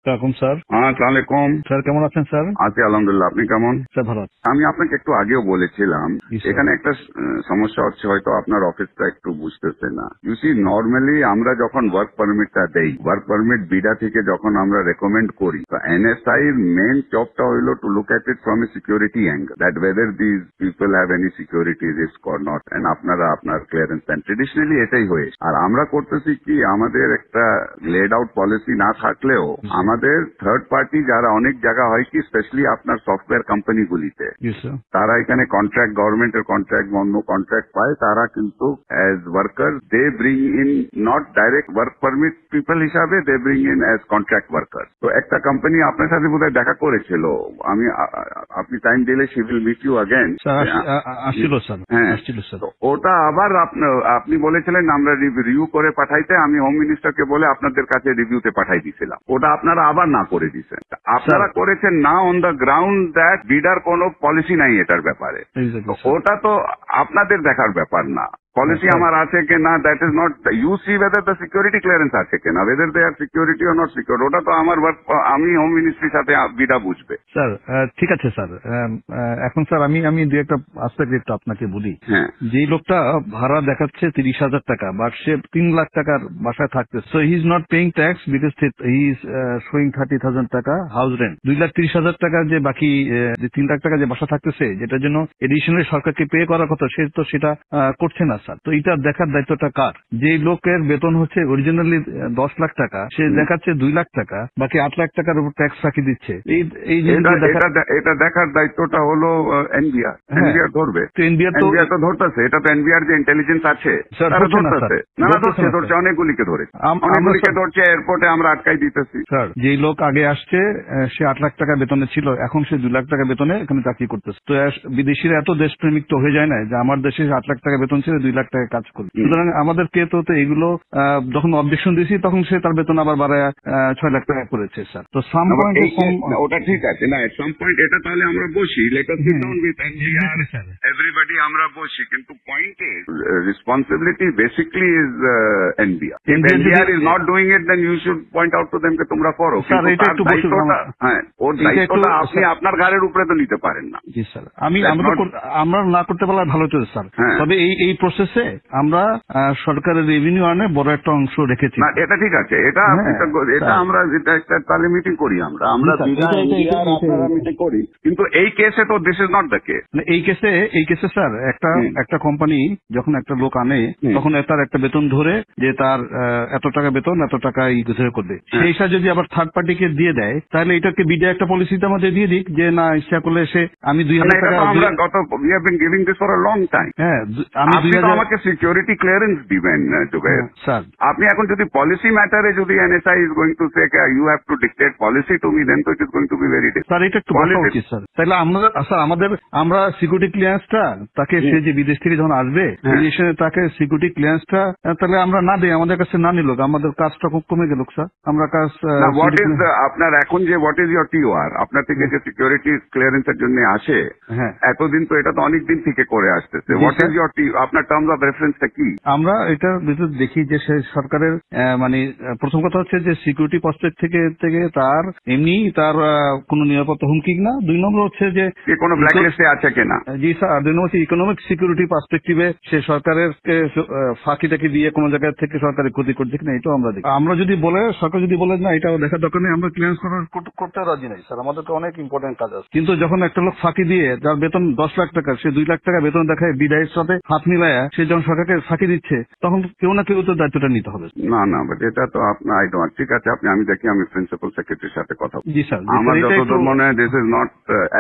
ওয়ালাইকুম স্যার। হ্যাঁ, আসসালামু আলাইকুম। স্যার কেমন আছেন স্যার? আছি আলহামদুলিল্লাহ। আপনি কেমন? স্যার ভালো আছি। আমি আপনাকে একটু আগেও বলেছিলাম জি স্যার। এখানে একটা সমস্যা হচ্ছে, হয়তো আপনার অফিসটা একটু বুঝতেছে না। ইউ সি, নর্মালি আমরা যখন ওয়ার্ক পারমিটটা দেই, ওয়ার্ক পারমিট বিডা থেকে যখন আমরা রেকমেন্ড করি, তো এনএসআই এর মেন জবটা হইলো to look at it from a security angle, that whether this people have any security risk or not, and আপনারা আপনার ক্লিয়ারেন্স দেন। ট্রেডিশনালি এটাই হয়েছে। আর আমরা করতেছি কি, আমাদের একটা লেড আউট পলিসি না থাকলেও আমাদের থার্ড পার্টি যারা অনেক জায়গা হয় কি, স্পেশালি আপনার সফটওয়্যার কোম্পানিগুলিতে, জি স্যার। তারা এখানে কন্ট্রাক্ট, গভর্নমেন্টের কন্ট্রাক্ট, অন্য কন্ট্রাক্ট পায়, তারা কিন্তু as worker they bring in not direct work permit people হিসাবে, they bring in as contract worker. তো একটা কোম্পানি আপনার সাথে বোধহয় দেখা করেছিল, আপনি টাইম দিলে she will meet you again. আসছিল স্যার। হ্যাঁ, আসছিল স্যার। তো ওটা আবার আপনি বলেছিলেন আমরা রিভিউ করে পাঠাইতে, আমি হোম মিনিস্টারকে বলে আপনাদের কাছে রিভিউতে পাঠাই দিয়েছিলাম। ওটা আপনারা আবার না করে দিয়েছেন। আপনারা করেছেন না অন দ্য গ্রাউন্ড দ্যাট বিডার কোনো পলিসি নাই এটার ব্যাপারে। ওটা তো আপনাদের দেখার ব্যাপার না। পলিসি আমার আছে কি না, that is not you see whether the security clearance আছে কিনা, ওয়েদার দে আর সিকিউরিটি ও নট সিকিউর, ওটা তো আমার আমি হোম মিনিস্ট্রির সাথে বিডা বুঝবে। স্যার ঠিক আছে স্যার। এখন স্যার আমি দু একটা আসপেক্ট একটু আপনাকে বলি। হ্যাঁ, যে লোকটা ভাড়া দেখাচ্ছে 30,000 টাকা, বাট সে 3 লাখ টাকার বাসায় থাকছে, so he is not paying tax because he is showing 30,000 টাকা হাউস রেন্ট। 2,30,000 টাকা যে বাকি, যে 3 লাখ টাকা যে বাসা থাকতেছে, যেটার জন্য এডিশনাল সরকারকে পে করার কথা, সে তো সেটা করছে না স্যার। তো এটা দেখার দায়িত্বটা কার? যে লোকের বেতন হচ্ছে অরিজিনালি 10 লাখ টাকা, সে দেখাচ্ছে 2 লাখ টাকা, বাকি 8 লাখ টাকার উপর ট্যাক্স ফাঁকি দিচ্ছে। এটা দেখার দায়িত্বটা হলো এনবিআর। এনবিআর ধরবে, এনবিআর তো ধরতেছে। এটা তো এনবিআর যে ইন্টেলিজেন্স আছে তারা ধরতেছে। না, ধরছে, অনেকগুলিকে ধরেছে, অনেকগুলিকে ধরছে। এয়ারপোর্টে আমরা আটকাই দিতেছি। স্যার, যে লোক আগে আসছে সে 8 লাখ টাকা বেতনে ছিল, এখন সে 2 লাখ টাকা বেতনে এখানে চাকরি করতেছে। তো বিদেশিরা এত দেশপ্রেমিক তো হয়ে যায় না যে আমার দেশে 8 লাখ টাকা বেতন ছিল, 2 লাখ টাকা কাজ করবে। সুতরাং আমাদেরকে তো এগুলো যখন অবজেকশন দিয়েছি, তখন সে তার বেতন আবার বাড়ায় 6 লাখ টাকা করেছে স্যার। তো সাম পয়েন্ট ওটা ঠিক আছে না, এট সাম পয়েন্ট এটা তাহলে আমরা বসি, let us sit down with NBR, everybody, আমরা বসি। কিন্তু point is responsibility basically is NBR. If NBR is not doing it, then you should point out to them কে তোমরা করো। হ্যাঁ, ওর দায়িত্বটা আপনি আপনার ঘাড়ের উপরে তো নিতে পারেন না। জি স্যার, আমরা না করতে পারলে ভালো হতো স্যার। তবে এই প্রসেসে আমরা সরকারের রেভিনিউ আনে বড় একটা অংশ রেখেছি। এটা ঠিক আছে, এটা আমরা একটা তাহলে মিটিং করি, আমরা মিটিং করি। কিন্তু এই কেসে তো this is not the case. এই কেসে স্যার একটা কোম্পানি যখন একটা লোক আনে, তখন তার একটা বেতন ধরে যে তার এত টাকা বেতন, এত টাকা ধরে করবে, সেই হিসাবে যদি আবার থার্ড পার্টিকে দিয়ে দেয়, তাহলে এটাকে বিডা একটা পলিসিতে আমাদের দিয়ে দিক যে না, ইচ্ছা করলে সে আমি 2,000 টাকা আমাকে সিকিউরিটি ক্লিয়ারেন্স দিবেন। স্যার, আপনি এখন যদি পলিসি ম্যাটারে যদি NSI is going to say you have to dictate policy to me, then তো it is going to be very difficult. Sir, এটা একটু বলা উচিত স্যার। তাহলে আমরা সিকিউরিটি ক্লিয়ারেন্সটা তাকে, সে যে বিদেশ থেকে যখন আসবে তাকে সিকিউরিটি ক্লিয়ারেন্সটা তাহলে আমরা না দিই, আমাদের কাছে না নিল, আমাদের কাজটা খুব কমে গেল স্যার। আমরা কাজ আপনার এখন যে হোয়াট ইজ ইউর টিওআর, আপনার থেকে যে সিকিউরিটি ক্লিয়ারেন্সের জন্য আসে, এতদিন তো এটা তো অনেক দিন থেকে করে আসতেছে। হোয়াট ইজ ইউর আপনার টার্মস অফ রেফারেন্সটা কি? আমরা এটার ভিতরে দেখি যে সে সরকারের মানে প্রথম কথা হচ্ছে যে সিকিউরিটি পার্সপেক্ট থেকে তার এমনি তার কোনো নিরাপত্তা হুমকি না। 2 নম্বর হচ্ছে যে কোনো ব্ল্যাকলিস্টে আছে কিনা। জি স্যার। 2 নম্বর হচ্ছে ইকোনমিক সিকিউরিটি পার্সপেক্টিভে সে সরকারের ফাঁকি টাকি দিয়ে কোনো জায়গা থেকে সরকারের ক্ষতি করছে কিনা, এটাও আমরা দেখি। আমরা যদি বলে, সরকার যদি বলে না এটাও দেখার দরকার নেই, আমরা ক্লিয়ারেন্স করতে রাজি নাই স্যার, আমাদের তো অনেক ইম্পর্টেন্ট কাজ আছে। কিন্তু যখন একটা লোক ফাঁকি দিয়ে, যার বেতন 10 লাখ টাকা, সে 2 লাখ টাকা বেতন দেখায়, বিদায়ের সাথে হাত মিলায়া সে যখন সরকারকে ফাঁকি দিচ্ছে, তখন কেউ না কেউ তো দায়িত্বটা নিতে হবে। না, এটা তো আপনার ঠিক আছে। আমি দেখি, আমি প্রিন্সিপাল সেক্রেটারির সাথে কথা বলছি। জি স্যার। আমার যতদূর মনে হয় দিস ইজ নট,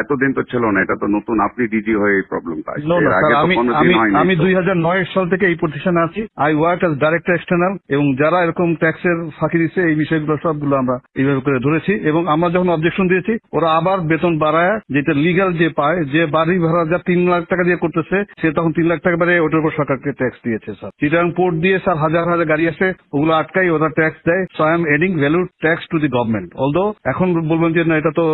এতদিন তো ছিল না, এটা তো নতুন, আপনি ডিজি হয়ে এই প্রবলেমটা আসছে। আমি 2009 সাল থেকে এই প্রতিষ্ঠানে আছি। I work as director external, এবং যারা এরকম ট্যাক্সের ফাঁকি দিচ্ছে, এই বিষয়গুলো সবগুলো আমরা এইভাবে করে ধরেছি। এবং আমরা যখন অবজেকশন দিয়েছি, ওরা আবার বেতন বাড়ায়, যেটা লিগাল যে পায়, যে বাড়ি ভাড়া যা 3 লাখ টাকা দিয়ে করতেছে, সে তখন 3 লাখ টাকা বাড়ে ওটার উপর সরকারকে ট্যাক্স দিয়েছে স্যার। চিটাগাং পোর্ট দিয়ে স্যার হাজার হাজার গাড়ি আসে, ওগুলো আটকাই, ওরা ট্যাক্স দেয়। So I am adding value tax to the government. Although এখন বলবেন যে না এটা তো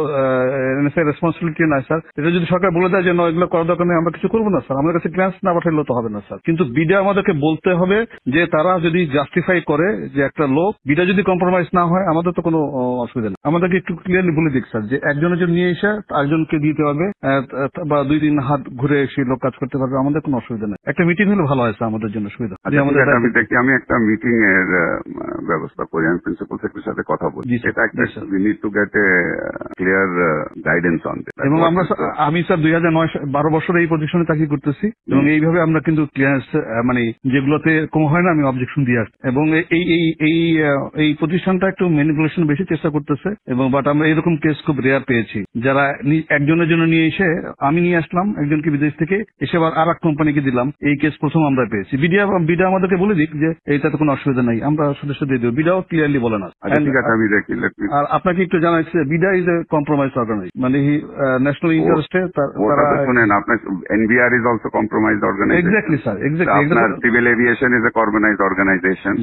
এনএসআই রেসপন্সিবিলিটি নয় স্যার, এটা যদি সরকার বলে দেয় যে না এগুলো করার দরকার নেই, আমরা কিছু করবো না স্যার, আমাদের কাছে ক্লিয়ারেন্স না পাঠাইলে তো হবে না স্যার। কিন্তু বিডা আমাদেরকে বলতে হবে যে তারা যদি জাস্টিফাই করে যে একটা লোক বিডা যদি কম্প্রোমাইজ না হয়, আমাদের তো কোনো অসুবিধা নেই। আমাদেরকে একটু ক্লিয়ারলি বলে দিক স্যার যে একজনের জন্য নিয়ে এসে আরেকজনকে দিতে পারবে, বা 2-3 হাত ঘুরে সেই লোক কাজ করতে পারবে, আমাদের কোনো অসুবিধা নেই। একটা মিটিং হলে ভালো হয় স্যার আমাদের জন্য সুবিধা। আমি দেখি আমি একটা মিটিং এর ব্যবস্থা করি, আমি প্রিন্সিপাল সেক্রেটারির সাথে কথা বলি। এটা একটা we need to get A clear guidance on this. এবং আমি স্যার 2009-12 বছর এই পজিশনে চাকরি করতেছি, এবং এইভাবে আমরা কিন্তু ক্লিয়ারেন্স মানে যেগুলোতে কম হয় না আমি অবজেকশন দিয়ে আসছি, এবং এই প্রতিষ্ঠানটা একটু ম্যানিপুলেশন বেশি চেষ্টা করতেছে, এবং বাট আমরা এরকম কেস খুব রেয়ার পেয়েছি যারা একজনের জন্য নিয়ে এসে, আমি নিয়ে আসলাম একজনকে বিদেশ থেকে, এসে আবার আর এক কোম্পানিকে দিলাম, এই কেস প্রথম আমরা পেয়েছি। বিডা আমাদেরকে বলে দিক যে এইটাতে কোনো অসুবিধা নাই, আমরা সদস্য দিয়ে দেবো, বিডাও ক্লিয়ারলি বলে না। আর আপনাকে একটু জানাচ্ছি BIDA is a compromise organize, মানে ন্যাশনাল ইন্টারেস্টে শুনেন আপনার NBR is also compromise organization. Exactly sir, exactly. আপনার civil aviation is a compromise organization.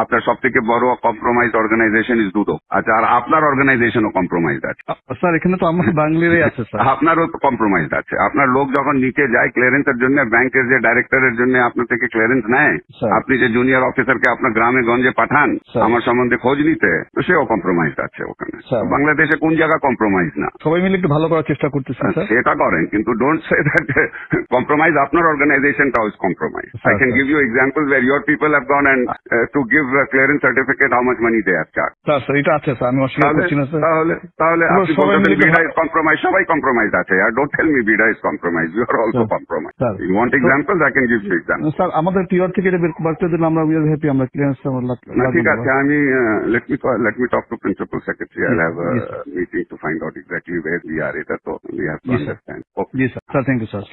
আপনার সব থেকে বড় কম্প্রোমাইজ অর্গানাইজেশন ইজ দুদক। আচ্ছা, আর আপনার অর্গানাইজেশনও কম্প্রোমাইজ আছে স্যার। এখানে তো আমার বাংলারই আছে স্যার। আপনারও তো কম্প্রোমাইজ আছে। আপনার লোক যখন নিচে যায় ক্লিয়ারেন্সের জন্য, ব্যাংকের যে ডাইরেক্টরের জন্য আপনার থেকে ক্লিয়ারেন্স নেয়, আপনি যে জুনিয়র অফিসারকে আপনার গ্রামে গঞ্জে পাঠান আমার সম্বন্ধে খোঁজ নিতে, তো সেও কম্প্রোমাইজ আছে ওখানে। বাংলাদেশে কোন জায়গা কম্প্রোমাইজ না? সবাই মিলে একটু ভালো করার চেষ্টা করতেছি সেটা করেন, কিন্তু ডোন্ট সে দ্যাট কম্প্রোমাইজ আপনার অর্গানাইজেশনটাও is compromise. I can give you example where your people have gone and to give clearance certificate how much money they have charge. Sir এটা আছে স্যার, আমি অস্বীকার করছি না স্যার। তাহলে আপনি বলতেছেন বিডা ইজ কম্প্রোমাইজ, সবাই কম্প্রোমাইজ আছে। আর don't tell me BIDA is compromise, you are also compromise. You want examples, I can give you example. Sir আমাদের টিআর থেকে এটা বাড়তে দিলে আমরা উই আর হ্যাপি, আমরা ক্লিয়ারেন্স ঠিক আছে। আমি let me talk to principal secretary. I'll have a meeting to find out exactly where we are. এটা তো we have to understand. জি স্যার, থ্যাংক ইউ স্যার।